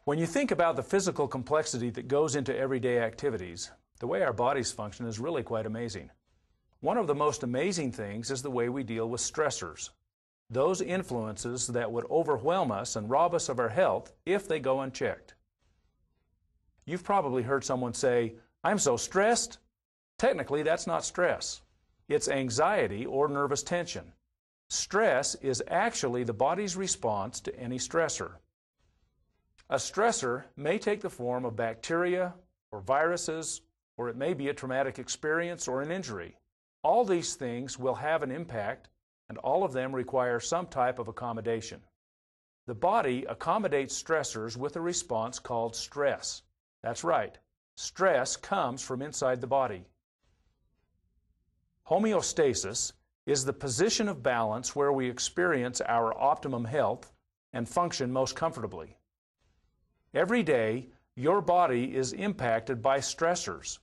When you think about the physical complexity that goes into everyday activities, the way our bodies function is really quite amazing. One of the most amazing things is the way we deal with stressors, those influences that would overwhelm us and rob us of our health if they go unchecked. You've probably heard someone say, "I'm so stressed." Technically, that's not stress. It's anxiety or nervous tension. Stress is actually the body's response to any stressor. A stressor may take the form of bacteria or viruses, or it may be a traumatic experience or an injury. All these things will have an impact, and all of them require some type of accommodation. The body accommodates stressors with a response called stress. That's right. Stress comes from inside the body. Homeostasis is the position of balance where we experience our optimum health and function most comfortably. Every day, your body is impacted by stressors.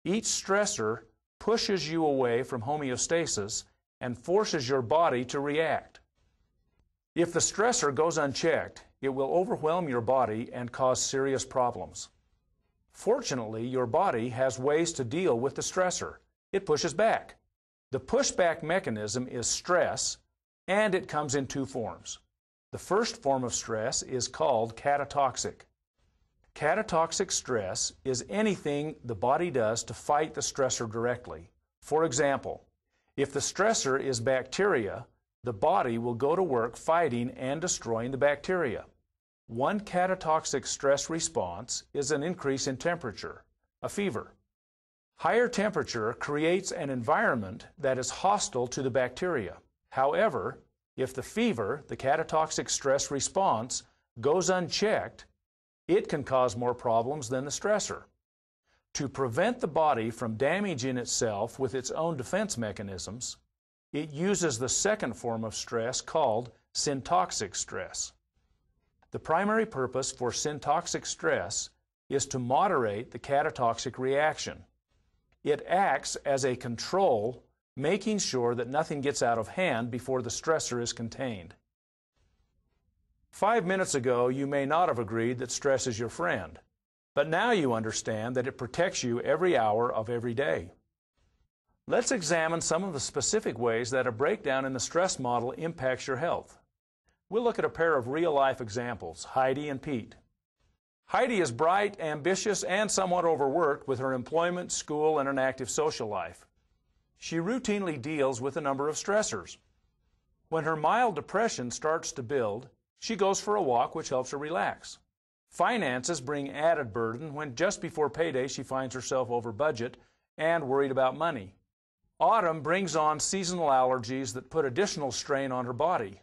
Each stressor pushes you away from homeostasis and forces your body to react. If the stressor goes unchecked, it will overwhelm your body and cause serious problems. Fortunately, your body has ways to deal with the stressor. It pushes back. The pushback mechanism is stress, and it comes in two forms. The first form of stress is called catatoxic. Catatoxic stress is anything the body does to fight the stressor directly. For example, if the stressor is bacteria, the body will go to work fighting and destroying the bacteria. One catatoxic stress response is an increase in temperature, a fever. Higher temperature creates an environment that is hostile to the bacteria. However, if the fever, the catatoxic stress response, goes unchecked, it can cause more problems than the stressor. To prevent the body from damaging itself with its own defense mechanisms, it uses the second form of stress called syntoxic stress. The primary purpose for syntoxic stress is to moderate the catatoxic reaction. It acts as a control, making sure that nothing gets out of hand before the stressor is contained. 5 minutes ago, you may not have agreed that stress is your friend, but now you understand that it protects you every hour of every day. Let's examine some of the specific ways that a breakdown in the stress model impacts your health. We'll look at a pair of real-life examples, Heidi and Pete. Heidi is bright, ambitious, and somewhat overworked with her employment, school, and an active social life. She routinely deals with a number of stressors. When her mild depression starts to build, she goes for a walk, which helps her relax. Finances bring added burden when just before payday she finds herself over budget and worried about money. Autumn brings on seasonal allergies that put additional strain on her body.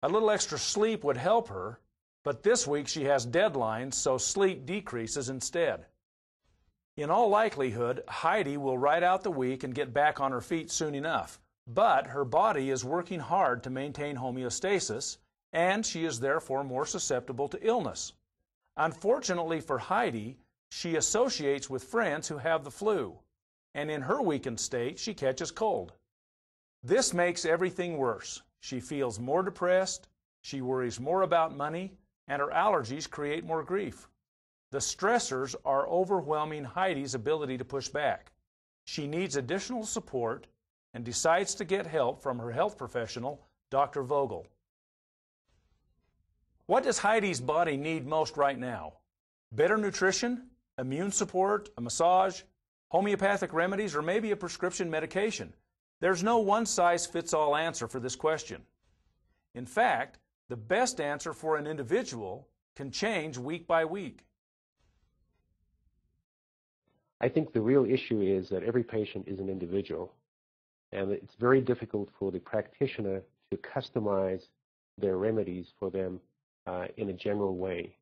A little extra sleep would help her, but this week she has deadlines, so sleep decreases instead. In all likelihood, Heidi will ride out the week and get back on her feet soon enough, but her body is working hard to maintain homeostasis, and she is therefore more susceptible to illness. Unfortunately for Heidi, she associates with friends who have the flu, and in her weakened state, she catches cold. This makes everything worse. She feels more depressed, she worries more about money, and her allergies create more grief. The stressors are overwhelming Heidi's ability to push back. She needs additional support and decides to get help from her health professional, Dr. Vogel. What does Heidi's body need most right now? Better nutrition, immune support, a massage, homeopathic remedies, or maybe a prescription medication? There's no one-size-fits-all answer for this question. In fact, the best answer for an individual can change week by week. I think the real issue is that every patient is an individual, and it's very difficult for the practitioner to customize their remedies for them in a general way.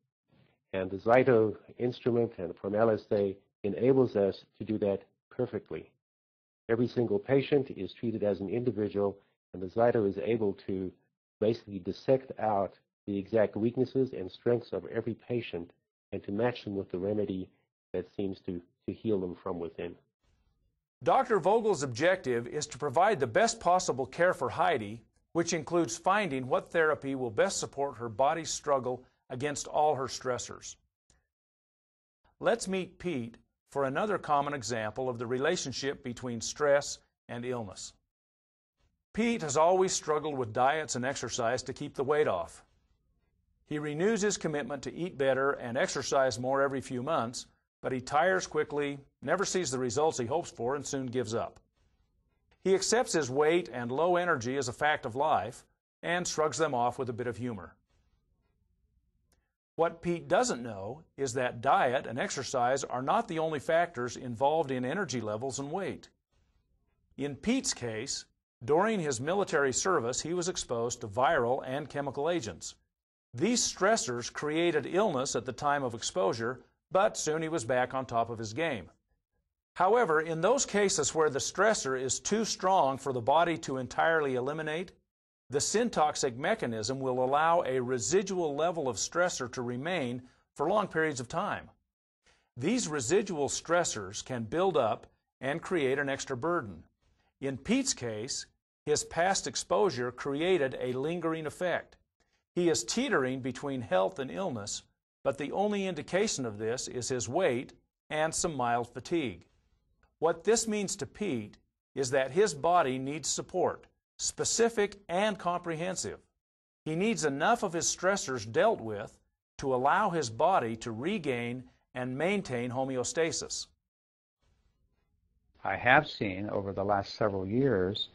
And the Zyto instrument and from LSA enables us to do that perfectly. Every single patient is treated as an individual, and the Zyto is able to basically dissect out the exact weaknesses and strengths of every patient and to match them with the remedy that seems to heal them from within. Dr. Vogel's objective is to provide the best possible care for Heidi, which includes finding what therapy will best support her body's struggle against all her stressors. Let's meet Pete for another common example of the relationship between stress and illness. Pete has always struggled with diets and exercise to keep the weight off. He renews his commitment to eat better and exercise more every few months, but he tires quickly, never sees the results he hopes for, and soon gives up. He accepts his weight and low energy as a fact of life and shrugs them off with a bit of humor. What Pete doesn't know is that diet and exercise are not the only factors involved in energy levels and weight. In Pete's case, during his military service, he was exposed to viral and chemical agents. These stressors created illness at the time of exposure, but soon he was back on top of his game. However, in those cases where the stressor is too strong for the body to entirely eliminate, the syntoxic mechanism will allow a residual level of stressor to remain for long periods of time. These residual stressors can build up and create an extra burden. In Pete's case, his past exposure created a lingering effect. He is teetering between health and illness, but the only indication of this is his weight and some mild fatigue. What this means to Pete is that his body needs support, specific and comprehensive. He needs enough of his stressors dealt with to allow his body to regain and maintain homeostasis. I have seen over the last several years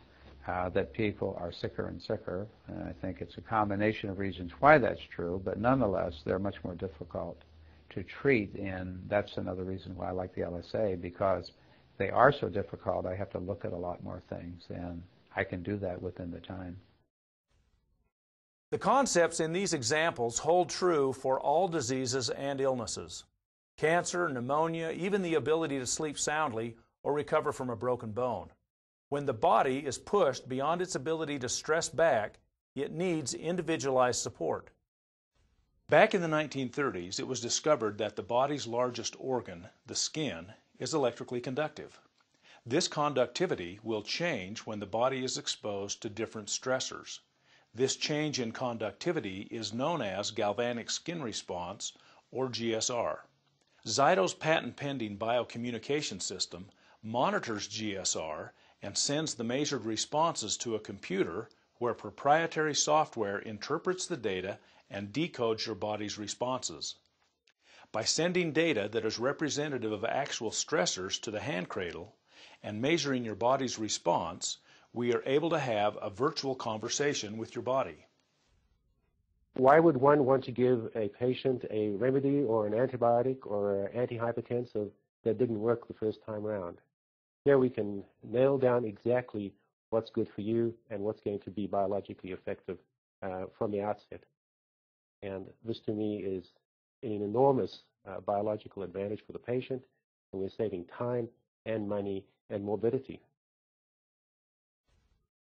that people are sicker and sicker, and I think it's a combination of reasons why that's true, but nonetheless they're much more difficult to treat, and that's another reason why I like the LSA, because they are so difficult. I have to look at a lot more things, and I can do that within the time. The concepts in these examples hold true for all diseases and illnesses. Cancer, pneumonia, even the ability to sleep soundly or recover from a broken bone. When the body is pushed beyond its ability to stress back, it needs individualized support. Back in the 1930s, it was discovered that the body's largest organ, the skin, is electrically conductive. This conductivity will change when the body is exposed to different stressors. This change in conductivity is known as galvanic skin response, or GSR. Zyto's patent-pending biocommunication system monitors GSR and sends the measured responses to a computer where proprietary software interprets the data and decodes your body's responses. By sending data that is representative of actual stressors to the hand cradle and measuring your body's response, we are able to have a virtual conversation with your body. Why would one want to give a patient a remedy or an antibiotic or an antihypertensive that didn't work the first time around? Here we can nail down exactly what's good for you and what's going to be biologically effective from the outset. And this to me is an enormous biological advantage for the patient, and we're saving time and money and morbidity.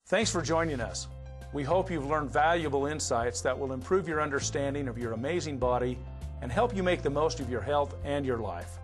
Thanks for joining us. We hope you've learned valuable insights that will improve your understanding of your amazing body and help you make the most of your health and your life.